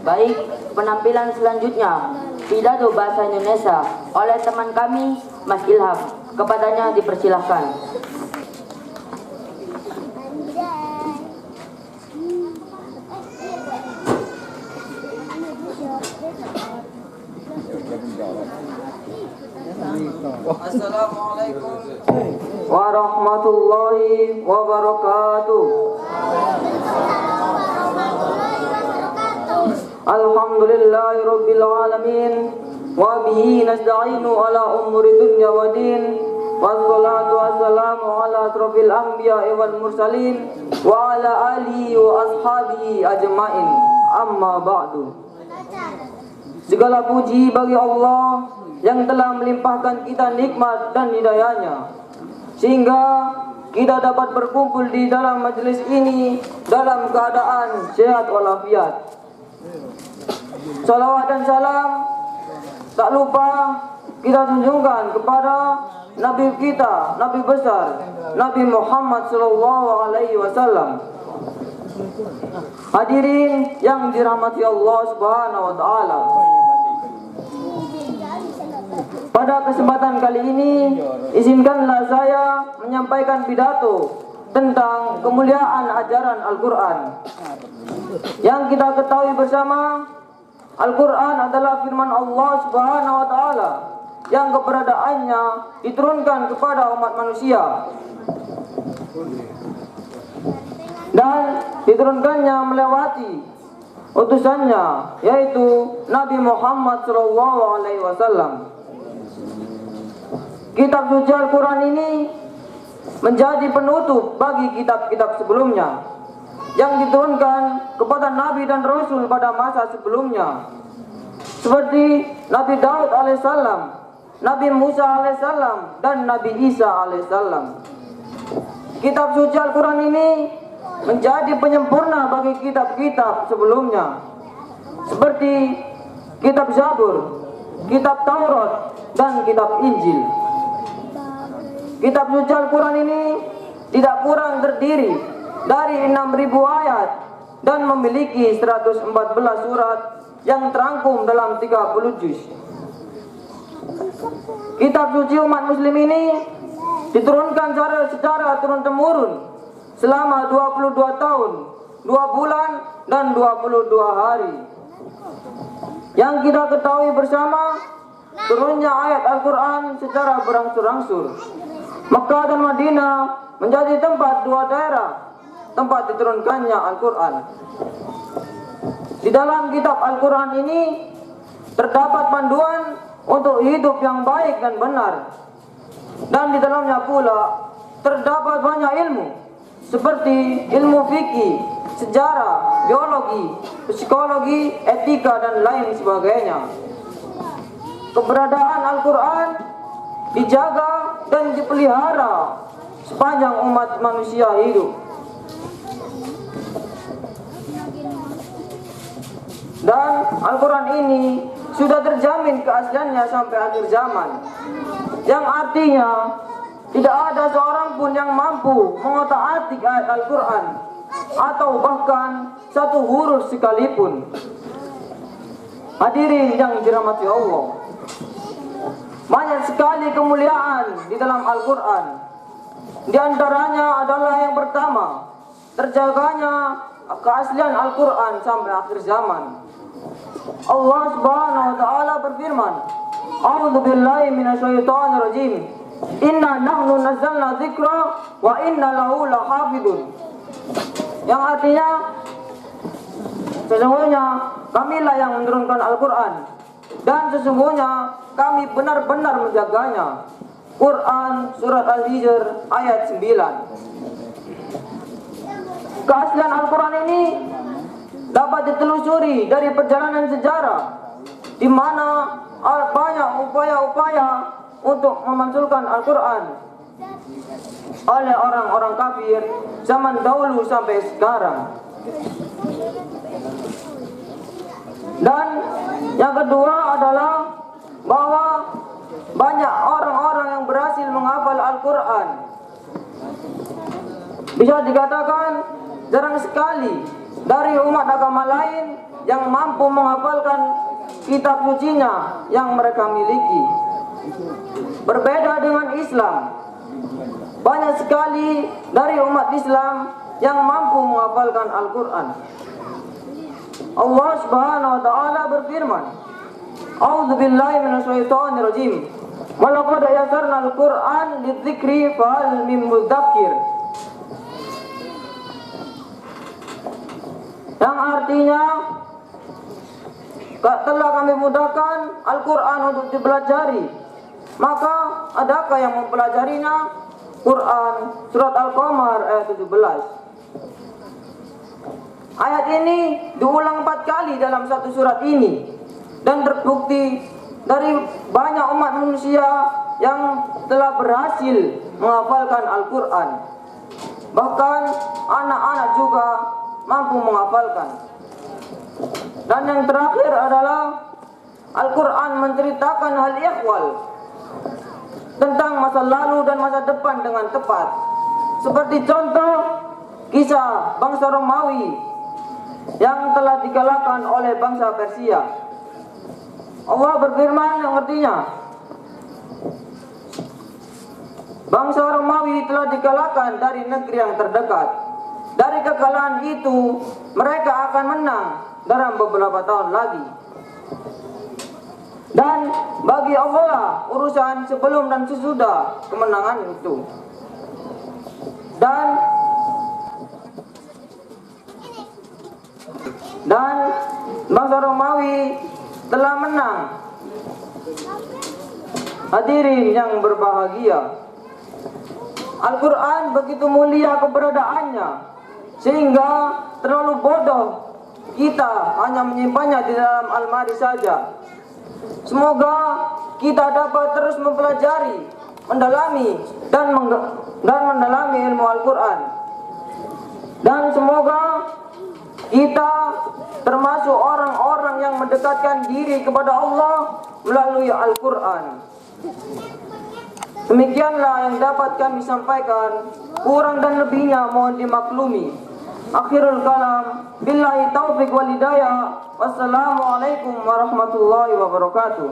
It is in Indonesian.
Baik, penampilan selanjutnya pidato bahasa Indonesia oleh teman kami Mas Ilham. Kepadanya dipersilahkan. Assalamualaikum warahmatullahi wabarakatuh. Alhamdulillahi rabbil alamin wa bihi nasta'inu ala umuri dunya wa din. Wassalatu wassalamu ala asrofil anbiya'i wal mursalin wa ala alihi wa ashabihi ajma'in. Amma ba'du. Segala puji bagi Allah yang telah melimpahkan kita nikmat dan hidayahnya, sehingga kita dapat berkumpul di dalam majelis ini dalam keadaan sehat walafiat. Salawat dan salam tak lupa kita junjungkan kepada Nabi kita, Nabi besar, Nabi Muhammad SAW. Hadirin yang dirahmati Allah Subhanahu wa Ta'ala, pada kesempatan kali ini izinkanlah saya menyampaikan pidato tentang kemuliaan ajaran Al-Quran. Yang kita ketahui bersama, Al-Quran adalah firman Allah Subhanahu wa Ta'ala yang keberadaannya diturunkan kepada umat manusia dan diturunkannya melewati utusannya, yaitu Nabi Muhammad SAW. Kitab suci Al-Quran ini menjadi penutup bagi kitab-kitab sebelumnya yang diturunkan kepada Nabi dan Rasul pada masa sebelumnya, seperti Nabi Daud alaihissalam, Nabi Musa alaihissalam, dan Nabi Isa alaihissalam. Kitab suci Al-Quran ini menjadi penyempurna bagi kitab-kitab sebelumnya, seperti kitab Zabur, kitab Taurat, dan kitab Injil. Kitab suci Al-Quran ini tidak kurang terdiri dari 6.000 ayat dan memiliki 114 surat yang terangkum dalam 30 juz. Kitab suci umat muslim ini diturunkan secara turun-temurun selama 22 tahun, 2 bulan, dan 22 hari. Yang kita ketahui bersama, turunnya ayat Al-Quran secara berangsur-angsur. Mekah dan Madinah menjadi tempat dua daerah tempat diturunkannya Al-Quran. Di dalam kitab Al-Quran ini terdapat panduan untuk hidup yang baik dan benar. Dan di dalamnya pula terdapat banyak ilmu, seperti ilmu fikih, sejarah, biologi, psikologi, etika, dan lain sebagainya. Keberadaan Al-Quran dijaga dan dipelihara sepanjang umat manusia hidup. Dan Al-Quran ini sudah terjamin keasliannya sampai akhir zaman, yang artinya tidak ada seorang pun yang mampu mengotak-atik ayat Al-Quran atau bahkan satu huruf sekalipun. Hadirin yang dirahmati Allah, banyak sekali kemuliaan di dalam Al-Quran. Di antaranya adalah yang pertama, terjaganya keaslian Al-Quran sampai akhir zaman. Allah Subhanahu wa Ta'ala berfirman, A'udzu billahi minasyaitonir rajim. Inna nahnu nazzalna dzikra wa inna lahu lahafidun. Yang artinya, sesungguhnya kamilah yang menurunkan Al-Quran, dan sesungguhnya kami benar-benar menjaganya. Quran surat Al-Hijr ayat 9. Keaslian Al-Quran ini dapat ditelusuri dari perjalanan sejarah, di mana banyak upaya-upaya untuk memansulkan Al-Quran oleh orang-orang kafir zaman dahulu sampai sekarang. Dan yang kedua adalah bahwa banyak orang-orang yang berhasil menghafal Al-Quran. Bisa dikatakan jarang sekali dari umat agama lain yang mampu menghafalkan kitab sucinya yang mereka miliki. Berbeda dengan Islam, banyak sekali dari umat Islam yang mampu menghafalkan Al-Quran. Allah Subhanahu wa taala berfirman, A'udzu billahi minasyaitonir rajim. Walaqad yassarna al-Qur'an lidzikri fahal min mudzakir. Yang artinya telah kami mudahkan Al-Quran untuk dipelajari. Maka adakah yang mempelajarinya? Quran surat Al-Qamar ayat 17. Ayat ini diulang 4 kali dalam satu surat ini, dan terbukti dari banyak umat manusia yang telah berhasil menghafalkan Al-Quran. Bahkan anak-anak juga mampu menghafalkan. Dan yang terakhir adalah Al-Quran menceritakan hal ihwal tentang masa lalu dan masa depan dengan tepat. Seperti contoh kisah bangsa Romawi yang telah dikalahkan oleh bangsa Persia. Allah berfirman yang artinya, bangsa Romawi telah dikalahkan dari negeri yang terdekat. Dari kekalahan itu, mereka akan menang dalam beberapa tahun lagi. Dan bagi Allah urusan sebelum dan sesudah kemenangan itu. Dan bangsa Romawi telah menang. Hadirin yang berbahagia, Al-Quran begitu mulia keberadaannya, sehingga terlalu bodoh kita hanya menyimpannya di dalam almari saja. Semoga kita dapat terus mempelajari, mendalami dan mendalami ilmu Al-Quran. Dan semoga kita termasuk orang-orang yang mendekatkan diri kepada Allah melalui Al-Quran. Demikianlah yang dapat kami sampaikan. Kurang dan lebihnya mohon dimaklumi. Akhirul kalam, billahi taufiq wal hidayah. Wassalamualaikum warahmatullahi wabarakatuh.